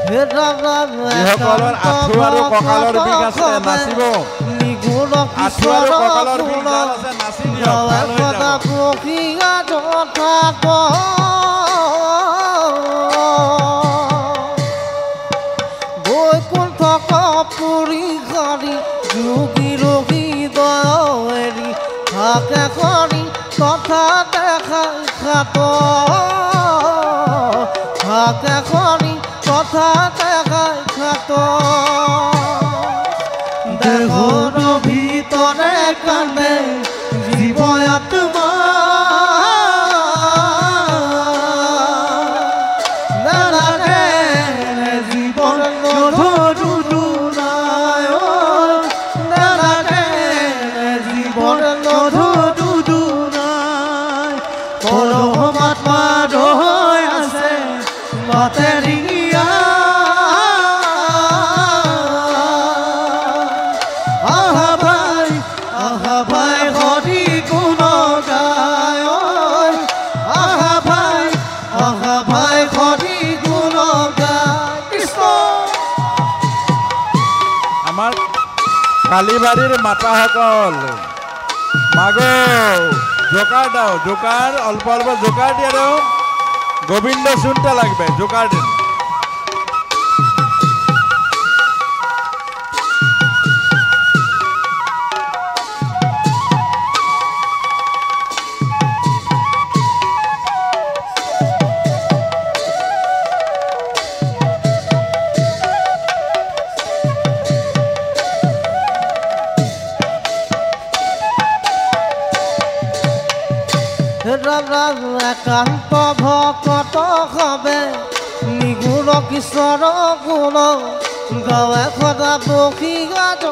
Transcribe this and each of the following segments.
যিসকলৰ আঁঠু আৰু কঁকালৰ বিষ আছে নাচিব আঁঠু আৰু কঁকালৰ বিষ যাৰ আছে নাচি দিয়ক ভাল হৈ যাব বৈকুণ্ঠ কপুৰী কৰি যোগী ৰখি দয়েৰি থাকে কৰি কথা দেখাই খাত থাকে কৰি কথা দেখাই খাত দেহৰ ভিতৰে কান্দে জীৱ আত্মা নালাগে জীৱন নধৰো দুনাই নালাগে জীৱন নধৰো দুনাই পৰমাত্মা ৰৈ আছে বাটেৰিয়া আহা ভাই হৰি গুণ গায় আহা ভাই হৰি গুণ গায় কৃষ্ণ আমাৰ কালীবাৰীৰ মাতাসকল মাগ জোকার দাও জোকার অল্প অল্প জোকার দিয়ে দাও গোবিন্দ শুনতে লাগবে জোকার দিন একান্ত ভকত হবে নিগুণ কিশোর গুণ গাঁৱে সদা বসি গাত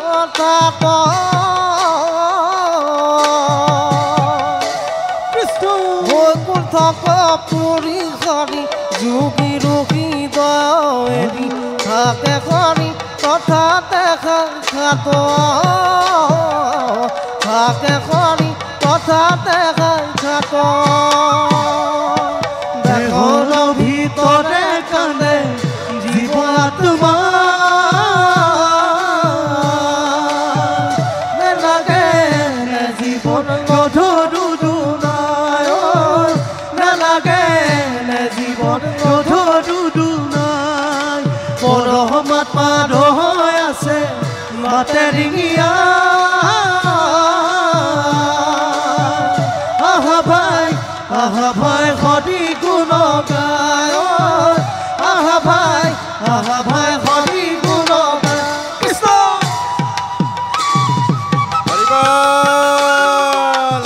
বৈকুণ্ঠ কপুৰী কৰি যোগী ৰখি দয়েৰি থাকে কৰি কথা দেখাই খাত থাকে কৰি কথা দেখাই খাত দেহৰ ভিতৰে কান্দে জীৱ আত্মা নালাগে জীৱন নধৰো দুনাই নালাগে জীৱন নধৰো দুনাই পৰমাত্মা ৰৈ আছে বাটেৰিয়া আহা ভাই হৰি গুণ গায় আহা ভাই হৰি গুণ গায় কৃষ্ণ হৰি বল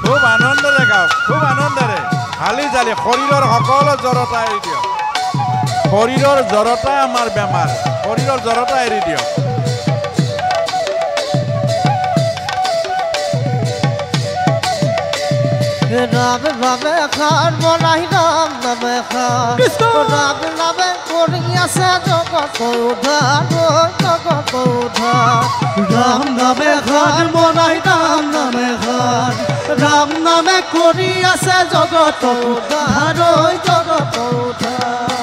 খুব আনন্দৰে গাওক খুব আনন্দৰে হালি জালি শৰীৰৰ সকলো জড়তা এৰি দিয়ক শৰীৰৰ জড়তা আমাৰ বেমাৰ শৰীৰৰ জড়তা এৰি দিয়ক রাম রামে খান বনাই রাম নামে খান রাম নামে করি আছে জগত উদ্ধার জগত উদ্ধার রাম নামে খান বনাই রাম নামে খান রাম নামে করি আছে জগত উদ্ধার জগত উদ্ধার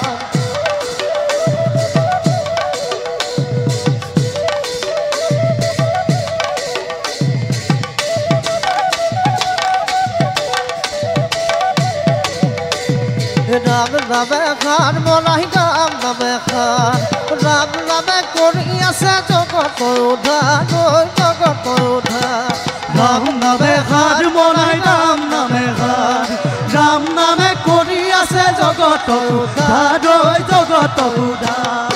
রাম নামে খান বনাই রাম নামে খান রাম নামে করি আছে জগত উদ্ধার জগত উদ্ধার রাম নামে খান বনাই রাম নামে খান রাম নামে করি আছে জগত উদ্ধার জগত উদ্ধার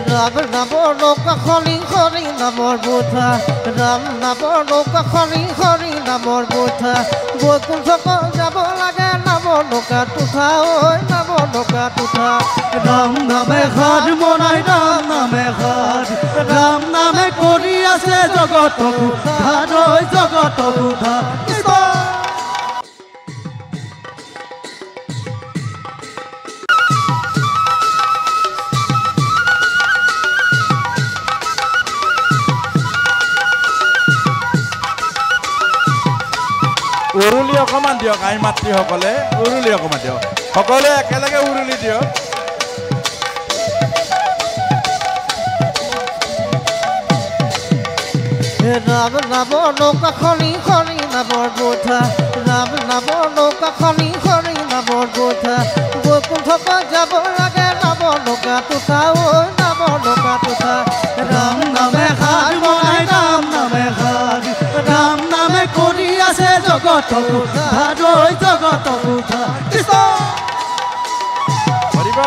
রাম নামৰ নৌকা খনি হৰি নামৰ বোধা ৰাম নামৰ নৌকা খনি হৰি নামৰ বোধা বৈকুণ্ঠ যাব লাগে নামৰ নৌকাত উঠা ঐ নাম নৌকাত উঠা ৰাম নামে ঘাট বনাই ৰাম নামে ঘাট ৰাম নামে কৰি আছে জগত উদ্ধাৰ ঐ জগত উদ্ধাৰ উৰুলি অকণমান দিয়ক আই মাতৃসকলে উৰুলি অকণমান দিয়ক সকলোৱে একেলগে উৰুলি দিয়ক ৰাম নাম নৌকা খনি খনি নামৰ বোঠা ৰাম নাম নৌকা খনি খনি নামৰ বোঠা বৈকুণ্ঠত যাব লাগে নাম নৌকাত উঠা ঐ নাম নৌকাত উঠা ৰাম নামে ঘাট বনাই ৰাম নামে ঘাট ৰাম নামে কৰি আছে জগত উদ্ধাৰ ঐ জগত উদ্ধাৰ কৃষ্ণ হৰিব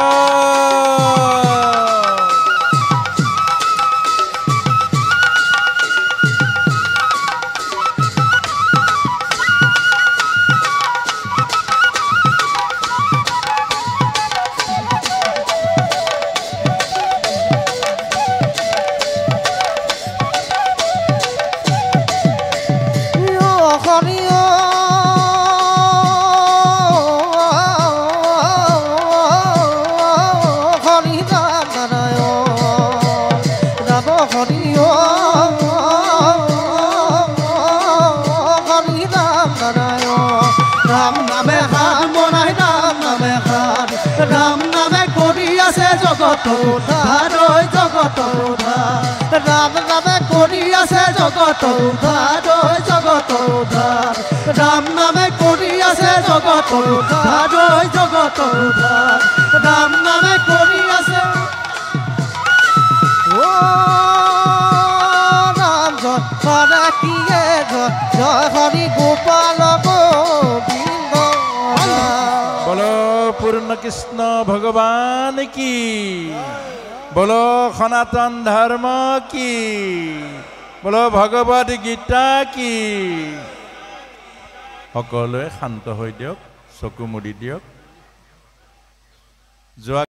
ৰাম নামে ঘাট বনাই ৰাম নামে ঘাট ৰাম নামে কৰি আছে জগত উদ্ধাৰ ঐ জগত উদ্ধাৰ ৰাম নামে কৰি আছে জগত উদ্ধাৰ ঐ জগত উদ্ধাৰ ৰাম নামে কৰি আছে জগত উদ্ধাৰ ঐ জগত উদ্ধাৰ ৰাম নামে কৰি আছে ও রাম জয় হরে কিয়ে জয় জয় হরি গোপাল গোবিন্দ বলো পূর্ণ কৃষ্ণ ভগবান কি বলো সনাতন ধর্ম কি বলো ভগবত গীতা কি সকলোৱে শান্ত হৈ দিয়ক চকু মুদি দিয়ক যোৱা